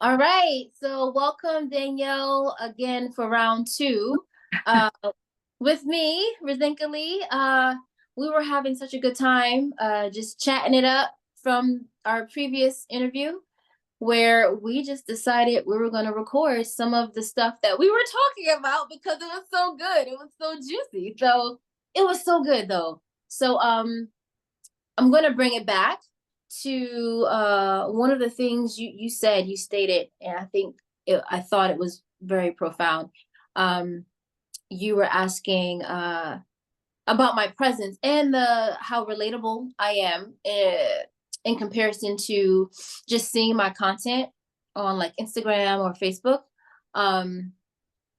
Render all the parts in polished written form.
All right, so welcome Danielle again for round two. Uh, with me, Rezenkia. We were having such a good time just chatting it up from our previous interview where we just decided we were going to record some of the stuff that we were talking about because it was so good. It was so juicy. So it was so good though. So I'm going to bring it back to one of the things you stated, and I thought it was very profound. Um, you were asking about my presence and the how relatable I am in comparison to just seeing my content on like Instagram or Facebook. Um,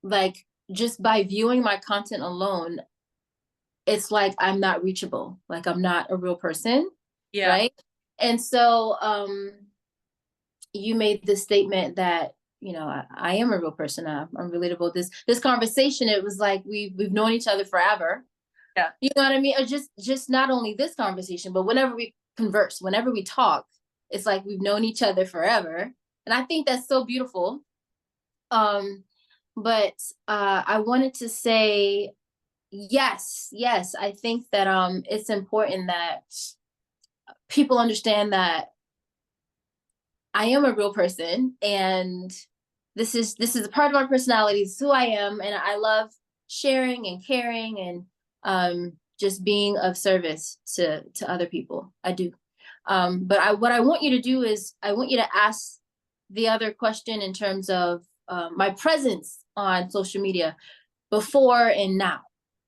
like just by viewing my content alone, it's like I'm not reachable, like I'm not a real person, Yeah. right? And so you made the statement that I am a real person. I'm relatable. This conversation, it was like we've known each other forever. Yeah. You know what I mean? Or just not only this conversation, but whenever we converse, whenever we talk, it's like we've known each other forever. And I think that's so beautiful. Um, but I wanted to say yes, I think that it's important that people understand that I am a real person, and this is a part of my personality. This is who I am, and I love sharing and caring and just being of service to other people. I do. But what I want you to do is I want you to ask the other question in terms of my presence on social media before and now.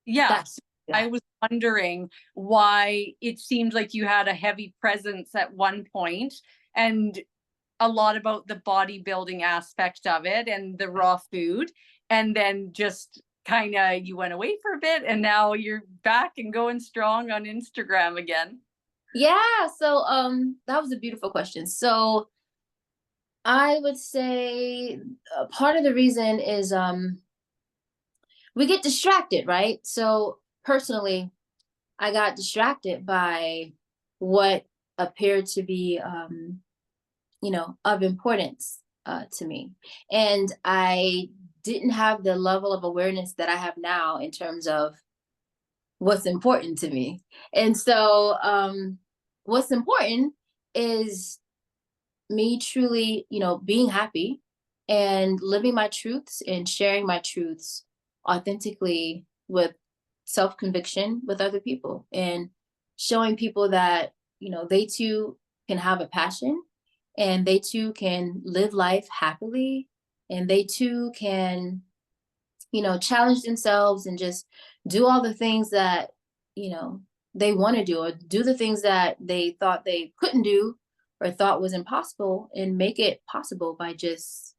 Yeah. That's yeah. I was wondering why it seemed like you had a heavy presence at one point and a lot about the bodybuilding aspect of it and the raw food. And then just kind of you went away for a bit and now you're back and going strong on Instagram again. Yeah, so that was a beautiful question. So I would say part of the reason is we get distracted, right? So personally, I got distracted by what appeared to be of importance to me. And I didn't have the level of awareness that I have now in terms of what's important to me. And so what's important is me truly, being happy and living my truths and sharing my truths authentically with self conviction with other people and showing people that, they too can have a passion and they too can live life happily and they too can, challenge themselves and just do all the things that, you know, they want to do or do the things that they thought they couldn't do or thought was impossible and make it possible by just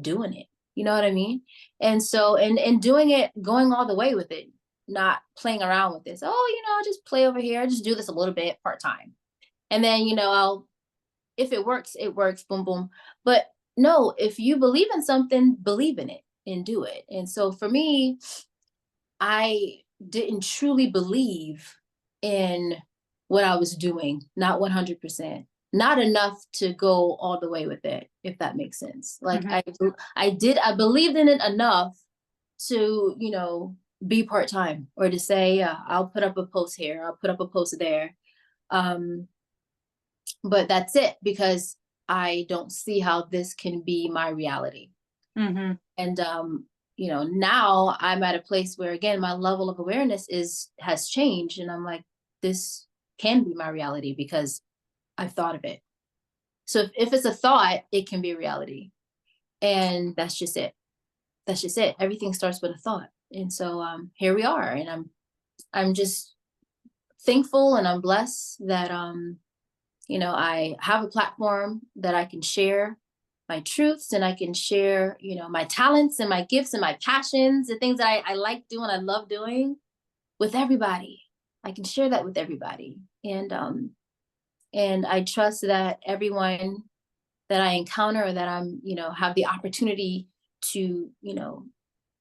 doing it. You know what I mean? And so and doing it, going all the way with it, not playing around with this. Oh, I'll just play over here. I'll just do this a little bit part-time. And then, I'll if it works, boom, boom. But no, if you believe in something, believe in it and do it. And so for me, I didn't truly believe in what I was doing, not 100%, not enough to go all the way with it, if that makes sense. Like Mhm. I believed in it enough to, be part-time or to say, yeah, I'll put up a post here, I'll put up a post there. Um, but that's it because I don't see how this can be my reality. Mhm. And now I'm at a place where again my level of awareness has changed and I'm like, this can be my reality because I've thought of it. So if it's a thought, it can be a reality. And that's just it. That's just it. Everything starts with a thought. And so here we are. And I'm just thankful and I'm blessed that I have a platform that I can share my truths and I can share, my talents and my gifts and my passions, the things that I like doing, I love doing with everybody. I can share that with everybody. And I trust that everyone that I encounter or that I'm, have the opportunity to,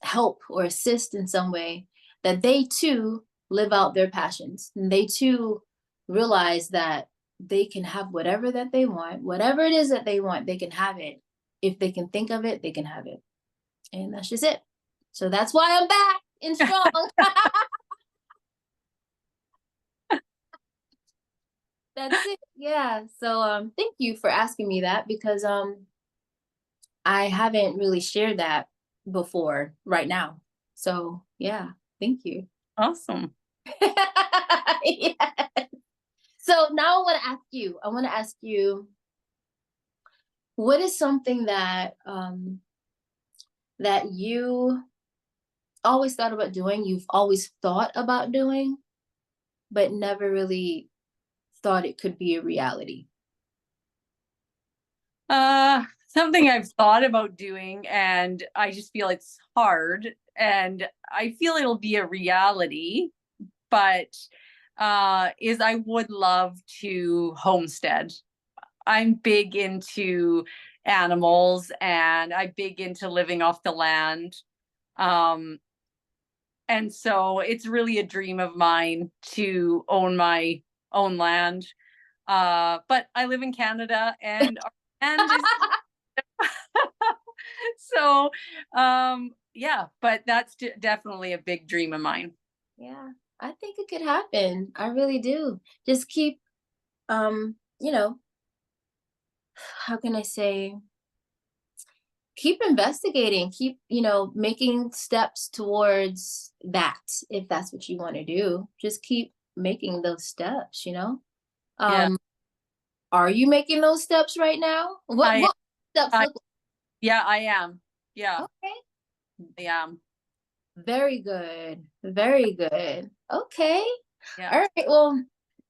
help or assist in some way, that they too live out their passions and they too realize that they can have whatever that they want, whatever it is that they want, they can have it if they can think of it, they can have it. And that's just it. So that's why I'm back and strong. That's it. Yeah. So thank you for asking me that, because I haven't really shared that before right now. So yeah, thank you. Awesome. Yeah. So now I want to ask you, what is something that that you always thought about doing, you've always thought about doing, but never really thought it could be a reality? Something I've thought about doing, and I just feel it's hard, and I feel it'll be a reality, but is I would love to homestead. I'm big into animals, and I'm big into living off the land. Um, and so it's really a dream of mine to own my own land. But I live in Canada, and our land is so yeah, but that's definitely a big dream of mine. Yeah, I think it could happen. I really do. Just keep, you know, how can I say, keep investigating, keep, making steps towards that. If that's what you want to do, just keep making those steps. Yeah, Um, are you making those steps right now? What I what steps I look yeah, I am. Yeah, like? Okay. I am. Very good. Very good. Okay. Yeah. All right. Well,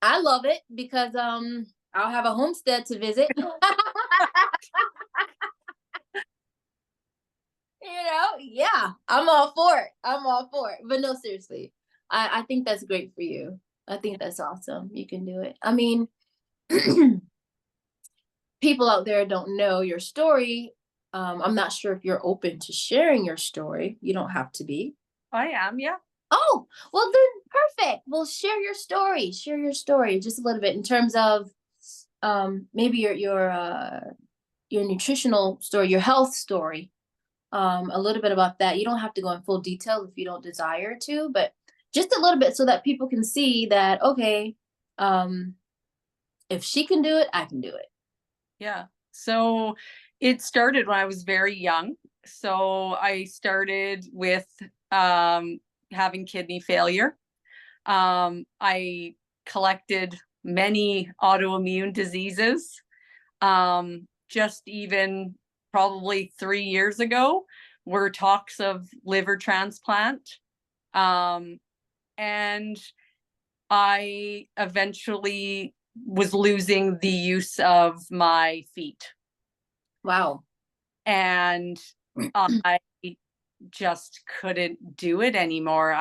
I love it because I'll have a homestead to visit. Yeah, I'm all for it. I'm all for it. But no, seriously. I think that's great for you. I think that's awesome. You can do it. I mean, people out there don't know your story. I'm not sure if you're open to sharing your story. You don't have to be. I am. Yeah. Oh, well then perfect. Well, share your story. Share your story just a little bit in terms of maybe your nutritional story, your health story. A little bit about that. You don't have to go in full detail if you don't desire to, but just a little bit so that people can see that okay, um if she can do it, I can do it. Yeah. So it started when I was very young. So I started with um, having kidney failure. I collected many autoimmune diseases. Just even probably 3 years ago were talks of liver transplant. Um, and I eventually was losing the use of my feet. Wow. And I just couldn't do it anymore.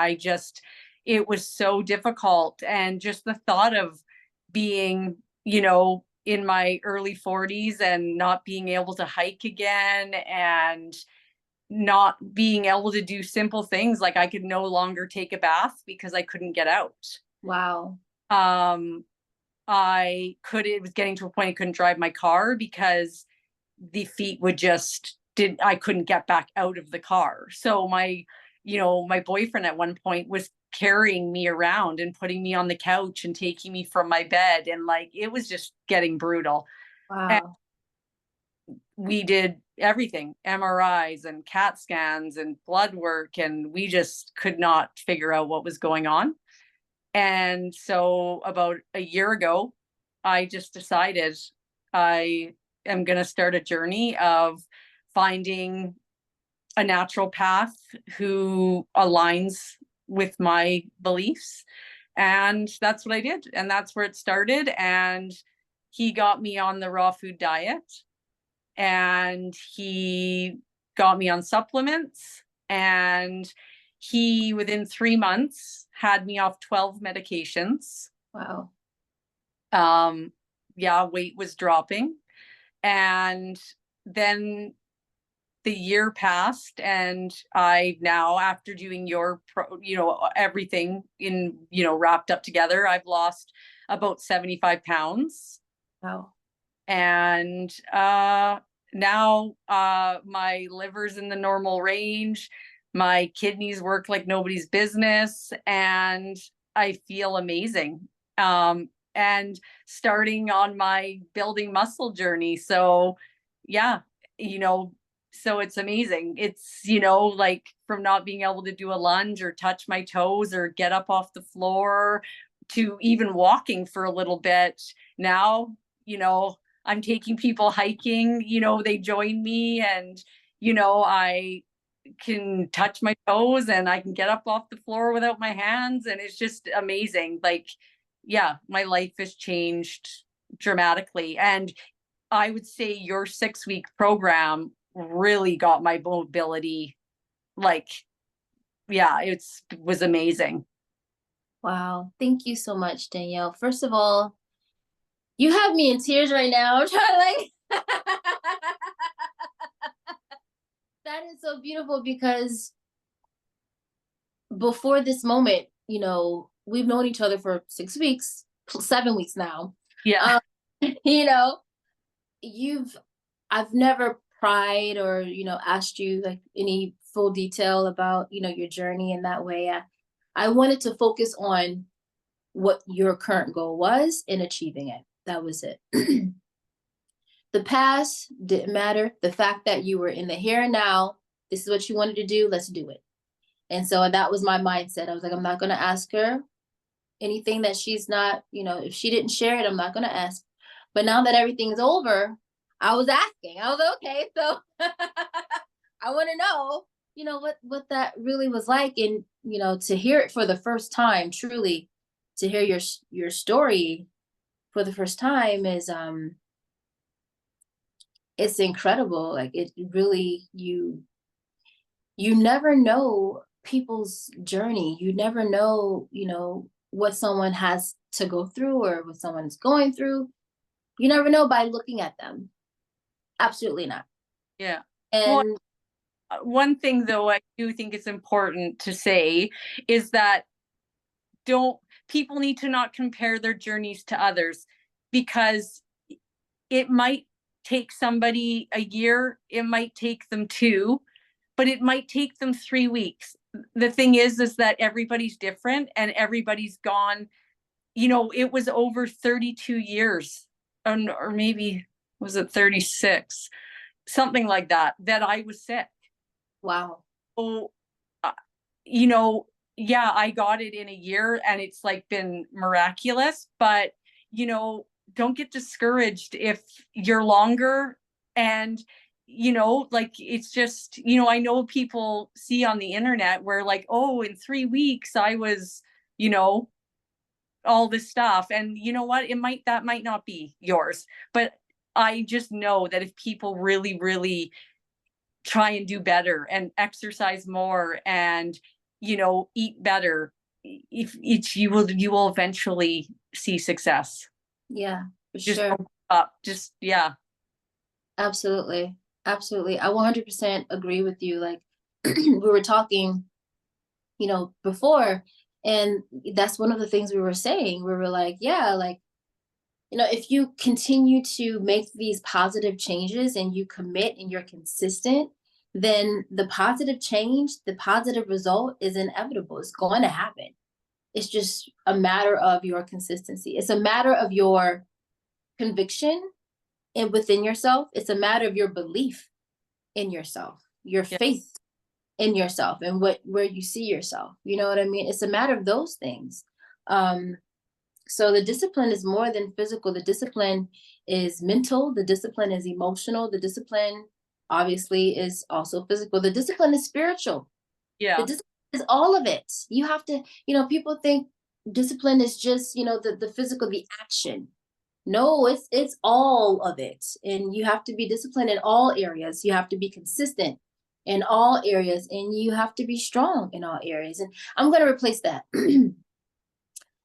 It was so difficult. And just the thought of being, in my early 40s and not being able to hike again, and not being able to do simple things like I could no longer take a bath because I couldn't get out. Wow. Um, it was getting to a point I couldn't drive my car because the feet would just did I couldn't get back out of the car. So my boyfriend at one point was carrying me around and putting me on the couch and taking me from my bed, and like it was just getting brutal. And Wow. we did everything, MRIs and CAT scans and blood work, and we just could not figure out what was going on. And so about a year ago, I just decided I am going to start a journey of finding a natural path who aligns with my beliefs. And that's what I did. And that's where it started. And he got me on the raw food diet, and he got me on supplements, and he within 3 months had me off 12 medications. Wow. um yeah, weight was dropping. And then the year passed, and I now, after doing everything in, wrapped up together, I've lost about 75 pounds. Wow. And now my liver's in the normal range, my kidneys work like nobody's business, and I feel amazing. And starting on my building muscle journey. So yeah, you know, so it's amazing. It's, like from not being able to do a lunge or touch my toes or get up off the floor to even walking for a little bit. Now, I'm taking people hiking, they join me, and, I can touch my toes and I can get up off the floor without my hands. And it's just amazing. Like, yeah, my life has changed dramatically. And I would say your 6-week program really got my mobility. Like, yeah, it was amazing. Wow. Thank you so much, Danielle. First of all, you have me in tears right now. I'm trying to like that is so beautiful because before this moment, we've known each other for 6 weeks, 7 weeks now. Yeah. Um, you know, I've never pried or, asked you like any full detail about, your journey in that way. I wanted to focus on what your current goal was in achieving it. That was it. The past didn't matter. The fact that you were in the here and now, this is what you wanted to do, let's do it. And so that was my mindset. I was like, I'm not going to ask her anything that she's not, if she didn't share it, I'm not going to ask. But now that everything's over, I was asking. I was like, okay, so I want to know, what that really was like. And, to hear it for the first time, truly, to hear your story for the first time is, it's incredible. Like it really, you never know people's journey. You never know, what someone has to go through or what someone's going through. You never know by looking at them. Absolutely not. Yeah. Well, And one thing though, I do think it's important to say is that people need to not compare their journeys to others, because it might take somebody a year, it might take them 2, but it might take them 3 weeks. The thing is that everybody's different and everybody's gone, it was over 32 years, or maybe was it 36, something like that I was sick. wow. So, yeah, I got it in a year and it's like been miraculous, but, don't get discouraged if you're longer. And, like it's just, I know people see on the internet where like, oh, in 3 weeks I was, all this stuff. And you know what? That might not be yours, but I just know that if people really, really try and do better and exercise more and, eat better, if it's, you will eventually see success. Yeah, for Just sure. up, just, yeah. Absolutely. Absolutely. I 100% agree with you. Like we were talking, before, and that's one of the things we were saying. We were like, yeah, like, if you continue to make these positive changes and you commit and you're consistent, then the positive change, the positive result is inevitable. It's going to happen. It's just a matter of your consistency. It's a matter of your conviction and within yourself. It's a matter of your belief in yourself, your Yeah. faith in yourself, and where you see yourself. You know what I mean? It's a matter of those things. So the discipline is more than physical. The discipline is mental. The discipline is emotional. The discipline obviously is also physical. The discipline is spiritual. The Yeah. discipline is all of it. You have to, people think discipline is just, the physical, the action. No, it's all of it. And you have to be disciplined in all areas. You have to be consistent in all areas, and you have to be strong in all areas. And I'm going to replace that.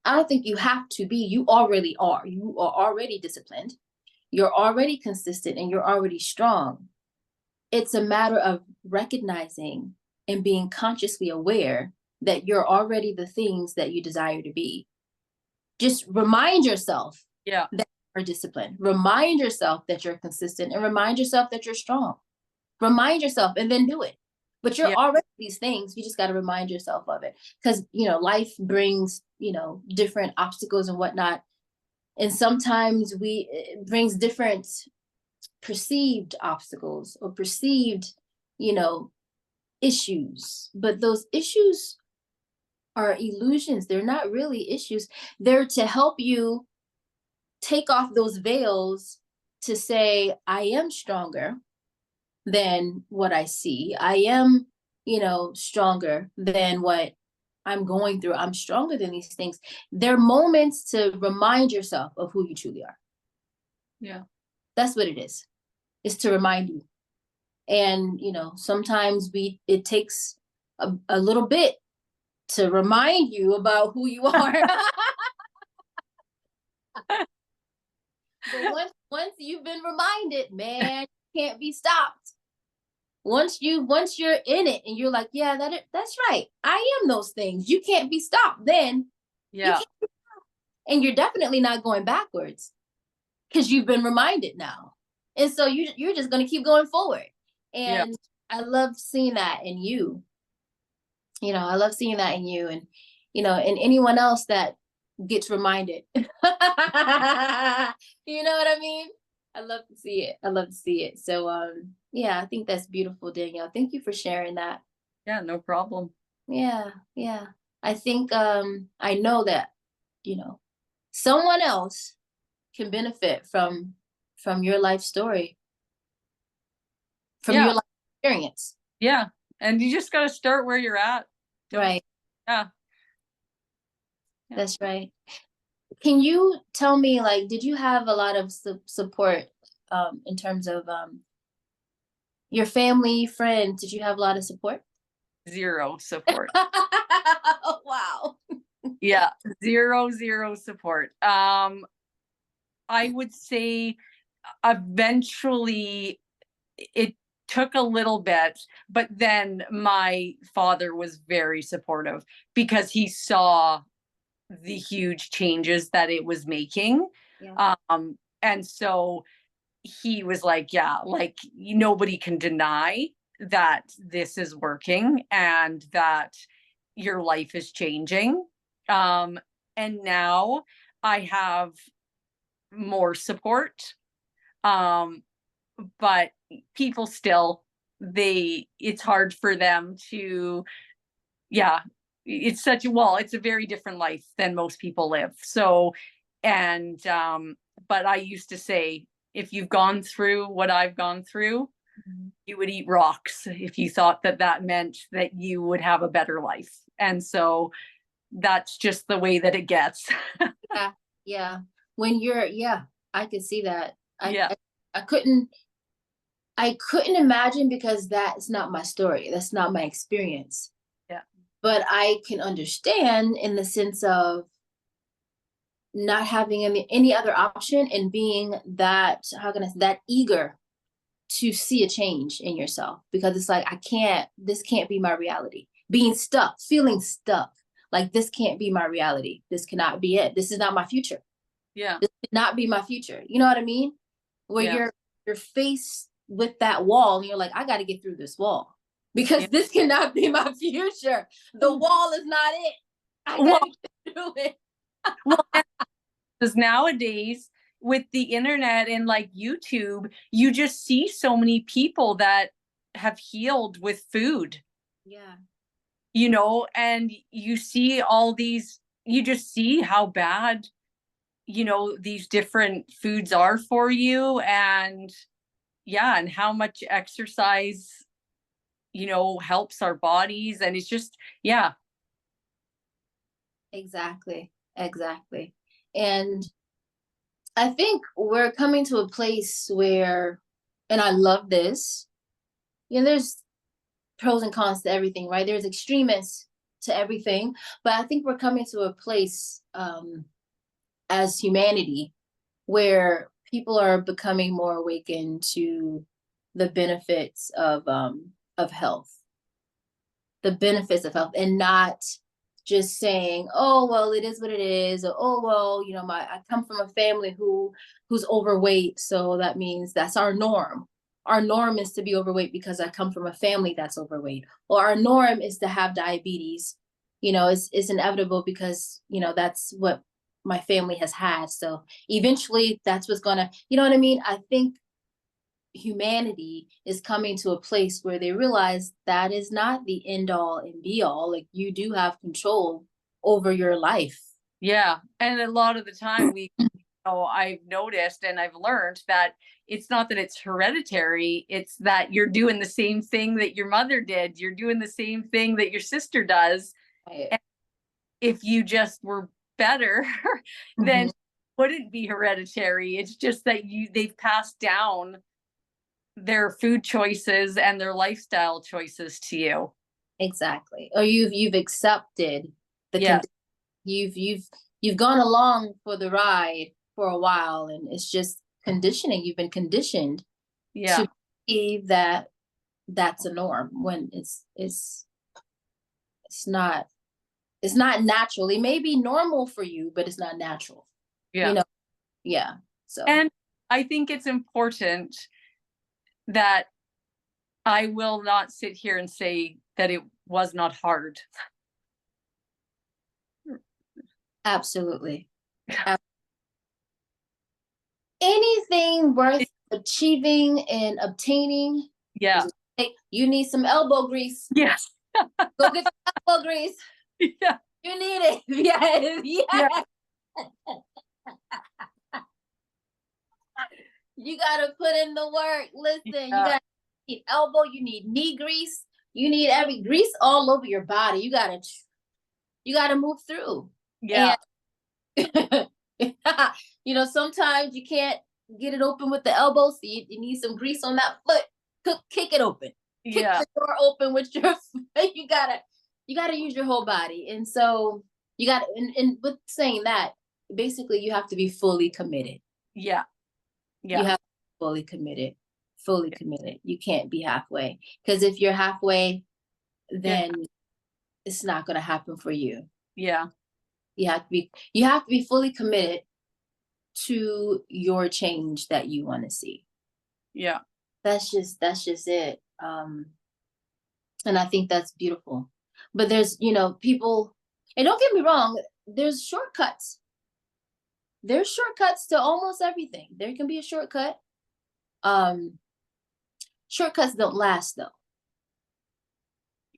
I don't think you have to be. You already are. You are already disciplined. You're already consistent and you're already strong. It's a matter of recognizing and being consciously aware that you're already the things that you desire to be. Just remind yourself Yeah. that or discipline. Remind yourself that you're consistent and remind yourself that you're strong. Remind yourself and then do it. But you're Yeah. already these things. You just got to remind yourself of it. Because, life brings, different obstacles and whatnot. And sometimes it brings different perceived obstacles or perceived, you know, issues. But those issues are illusions. They're not really issues. They're to help you take off those veils to say, I am stronger than what I see. I am, stronger than what I'm going through. I'm stronger than these things. They're moments to remind yourself of who you truly are. Yeah. That's what it is. It's to remind you. And, sometimes it takes a little bit to remind you about who you are. But once you've been reminded, man, you can't be stopped. Once you're in it and you're like, yeah, that's right. I am those things. You can't be stopped. Then you Yeah. can't be stopped. And you're definitely not going backwards because you've been reminded now. And so you're just going to keep going forward. Yeah. And I love seeing that in you. I love seeing that in you and, and anyone else that gets reminded. You know what I mean? I love to see it. I love to see it. So, yeah, I think that's beautiful, Danielle. Thank you for sharing that. Yeah, no problem. Yeah, yeah. I think I know that, someone else can benefit from your life story, from Yeah. your life experience. Yeah. And you just got to start where you're at. Right. Yeah. That's right. Can you tell me, like, did you have a lot of support in terms of your family, friends? Did you have a lot of support? Zero support. Wow. Yeah. Zero support. I would say eventually it took a little bit, but then my father was very supportive because he saw the huge changes that it was making. Yeah. And so he was like, yeah, like nobody can deny that this is working and that your life is changing. And now I have more support. But people still, it's hard for them to, yeah, it's a very different life than most people live. So, and, but I used to say, if you've gone through what I've gone through, you would eat rocks if you thought that that meant that you would have a better life. And so that's just the way that it gets. Yeah. Yeah. Yeah, I could see that. Yeah. I couldn't imagine because that's not my story. That's not my experience. Yeah. But I can understand in the sense of not having any other option and being that, how can I say, that eager to see a change in yourself, because it's like, this can't be my reality. Being stuck, feeling stuck, like this can't be my reality. This cannot be it. This is not my future. Yeah. This cannot be my future. You know what I mean? Where Yeah. you're faced with that wall and you're like, I got to get through this wall because Yeah. this cannot be my future. The wall is not it. I got to get through it. Well, because nowadays with the internet and like YouTube, you just see so many people that have healed with food, Yeah. and you see all these, you just see how bad, these different foods are for you. And yeah, and how much exercise, helps our bodies. And it's just, yeah. Exactly. Exactly. And I think we're coming to a place where, and I love this, there's pros and cons to everything, right? There's extremists to everything, but I think we're coming to a place as humanity where people are becoming more awakened to the benefits of health, the benefits of health, and not just saying, oh well, it is what it is, or oh well, I come from a family who's overweight, so that means that's our norm. Our norm is to be overweight because I come from a family that's overweight, or our norm is to have diabetes. It's inevitable because that's what my family has had. So eventually that's what's gonna, you know what I mean? I think humanity is coming to a place where they realize that is not the end all and be all. Like, you do have control over your life. Yeah. And a lot of the time I've noticed and I've learned that it's not that it's hereditary, it's that you're doing the same thing that your mother did. You're doing the same thing that your sister does. Right. And if you just were better, then Mhm. it wouldn't be hereditary. It's just that they've passed down their food choices and their lifestyle choices to you. Exactly. Or you've accepted the Yeah. you've gone along for the ride for a while, and it's just conditioning. You've been conditioned to Yeah. believe that that's a norm when it's not. It's not natural. It may be normal for you, but it's not natural. You Yeah. know? Yeah. So And I think it's important that I will not sit here and say that it was not hard. absolutely. Anything worth achieving and obtaining is Yeah. a mistake. You need some elbow grease. Yes. Go get some elbow grease. Yeah. You need it. Yes. Yeah. Yes. You gotta put in the work. Listen, you Yeah. gotta need elbow, you need knee grease, you need every grease all over your body. You gotta move through. Yeah. And sometimes you can't get it open with the elbow, so you need some grease on that foot. Kick it open. Kick Yeah. the door open with your foot. You gotta use your whole body. And so you gotta, and with saying that, basically you have to be fully committed. Yeah. You Yeah. have to be fully committed. Fully committed. You can't be halfway. Because if you're halfway, Yeah. then it's not gonna happen for you. Yeah. You have to be fully committed to your change that you want to see. Yeah. That's just it. And I think that's beautiful. But there's, people, and don't get me wrong, there's shortcuts. There's shortcuts to almost everything. There can be a shortcut. Um, Shortcuts don't last though.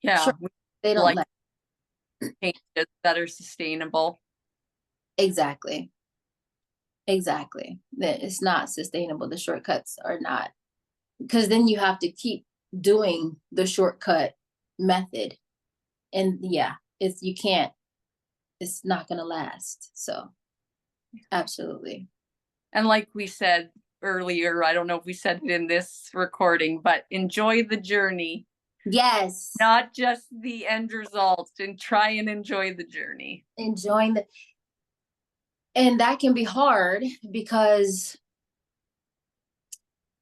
Yeah. Sure, We they don't like last. changes that are sustainable. Exactly. Exactly. That it's not sustainable. The shortcuts are not, because then you have to keep doing the shortcut method. And yeah, you can't, it's not gonna last. So absolutely. And like we said earlier, I don't know if we said it in this recording, but enjoy the journey, Yes. not just the end result, and try and enjoy the journey. Enjoying and that can be hard because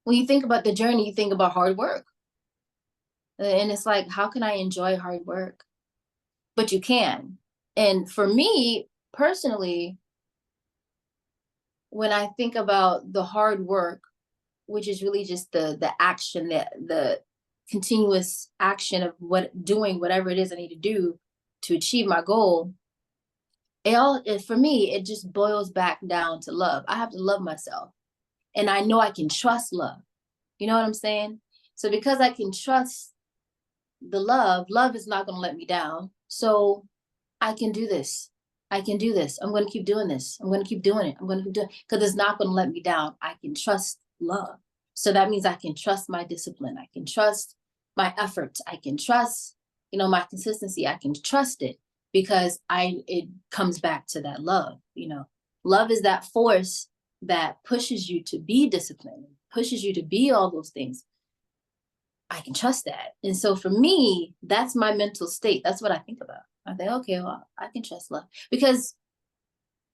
when you think about the journey, you think about hard work. And it's like, how can I enjoy hard work? But you can. And for me personally, when I think about the hard work, which is really just the action, that the continuous action of doing whatever it is I need to do to achieve my goal, for me, it just boils back down to love. I have to love myself, and I know I can trust love. You know what I'm saying? So because I can trust the love is not going to let me down. So I can do this. I can do this. I'm going to keep doing this. I'm going to keep doing it. I'm going to keep doing it because it's not going to let me down. I can trust love. So that means I can trust my discipline. I can trust my efforts. I can trust, my consistency. I can trust it because it comes back to that love. Love is that force that pushes you to be disciplined, pushes you to be all those things. I can trust that. And so for me, that's my mental state. That's what I think about. I think, okay, well, I can trust love because,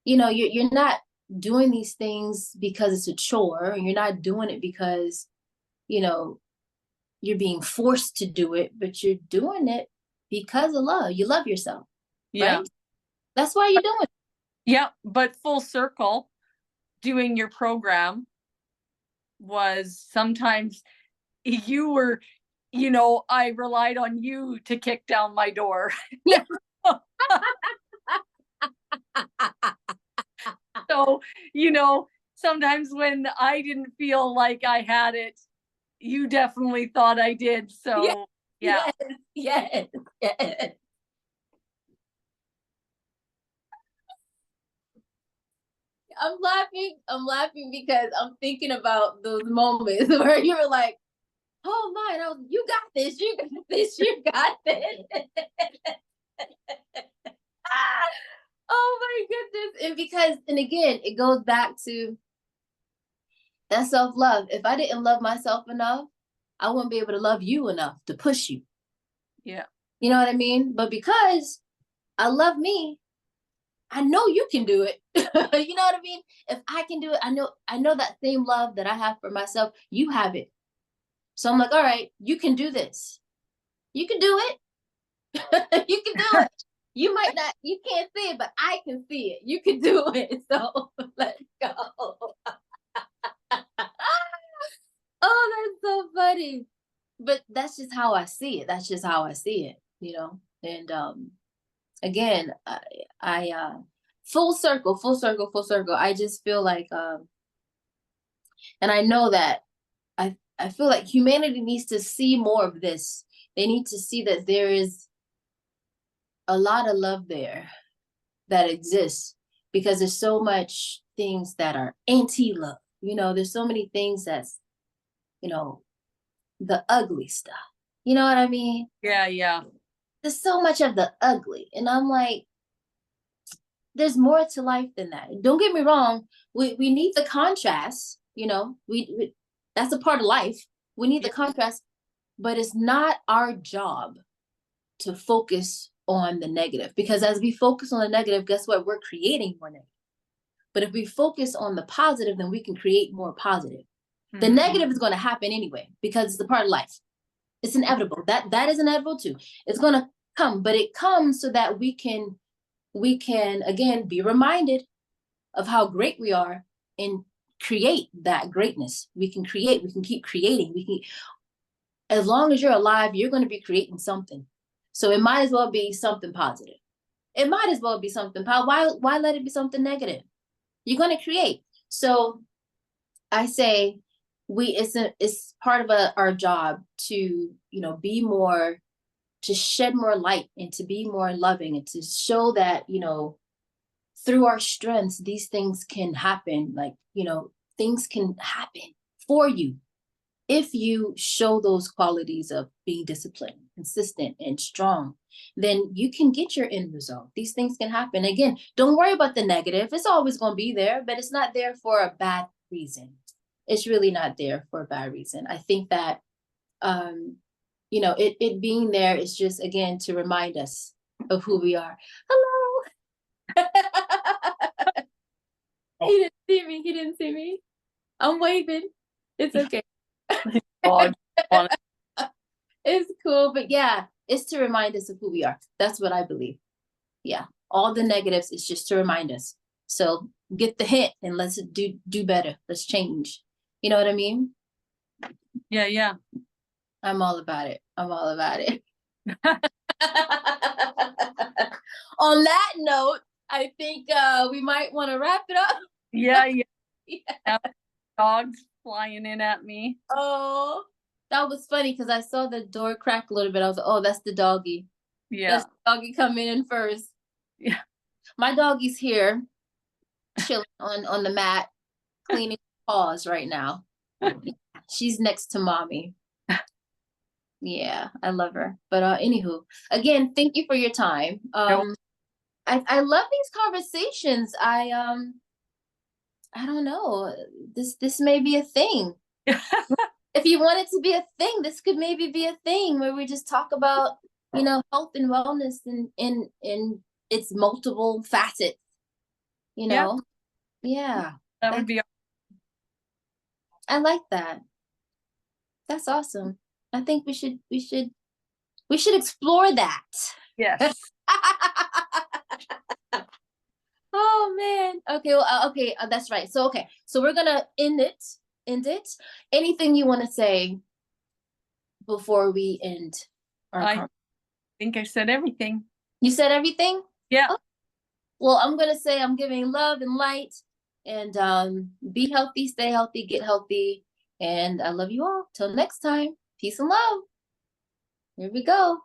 you're not doing these things because it's a chore. You're not doing it because, you're being forced to do it, but you're doing it because of love. You love yourself. Yeah. right? That's why you're doing it. Yeah. But full circle, doing your program was sometimes you were, I relied on you to kick down my door. Yeah. So, sometimes when I didn't feel like I had it, you definitely thought I did. Yes, So, yeah. yes, yes, yes. I'm laughing because I'm thinking about those moments where you were like, oh my, you got this, you got this, you got this. Oh my goodness. And again, it goes back to that self-love. If I didn't love myself enough, I wouldn't be able to love you enough to push you. Yeah. You know what I mean? But because I love me, I know you can do it. You know what I mean? If I can do it, I know that same love that I have for myself, you have it. So I'm like, all right, you can do this. You can do it. You can do it. You might not, you can't see it, but I can see it. You can do it. So let's go. Oh, that's so funny. But that's just how I see it. That's just how I see it, And again, I full circle, full circle, full circle. I just feel like and I know that I feel like humanity needs to see more of this. They need to see that there is a lot of love there that exists, because there's so much things that are anti-love. There's so many things that's, you know, the ugly stuff. You know what I mean? Yeah. Yeah. There's so much of the ugly. And I'm like, there's more to life than that. Don't get me wrong. We need the contrast, we that's a part of life. We need the contrast, but it's not our job to focus on the negative, because as we focus on the negative, guess what? We're creating more negative. But if we focus on the positive, then we can create more positive. The negative is going to happen anyway, because it's a part of life. It's inevitable. That is inevitable too. It's going to come, but it comes so that we can again be reminded of how great we are and create that greatness. We can keep creating. As long as you're alive, you're going to be creating something. So it might as well be something positive. It might as well be something positive. Why let it be something negative? You're going to create. So I say it's part of our job to, be more, to shed more light and to be more loving and to show that, through our strengths, these things can happen. Like, things can happen for you if you show those qualities of being disciplined, consistent, and strong. Then you can get your end result. These things can happen. Again, don't worry about the negative. It's always going to be there, but it's not there for a bad reason. It's really not there for a bad reason. I think that it being there is just, again, to remind us of who we are. Hello. He didn't see me. He didn't see me. I'm waving. It's okay. It's cool, but yeah, it's to remind us of who we are. That's what I believe. Yeah, all the negatives is just to remind us. So get the hint and let's do better. Let's change. You know what I mean? Yeah. Yeah. I'm all about it. I'm all about it. On that note, I think we might want to wrap it up. Yeah. Yeah. Dogs flying in at me. Oh, that was funny because I saw the door crack a little bit. I was like, oh, that's the doggy. Yeah. That's the doggy coming in first. Yeah. My doggy's here, chilling on the mat, cleaning paws right now. She's next to mommy. Yeah, I love her. But anywho, again, thank you for your time. I love these conversations. I don't know. This may be a thing. If you want it to be a thing, this could maybe be a thing where we just talk about, health and wellness in its multiple facets. Yeah. That would be. I like that. That's awesome. I think we should explore that. Yes. Oh man. Okay. Well, okay. That's right. So okay. So we're gonna end it. End it. Anything you want to say before we end our I conversation? think I said everything. You said everything. Yeah. Oh, well, I'm gonna say I'm giving love and light, and be healthy, stay healthy, get healthy, and I love you all. Till next time. Peace and love. Here we go.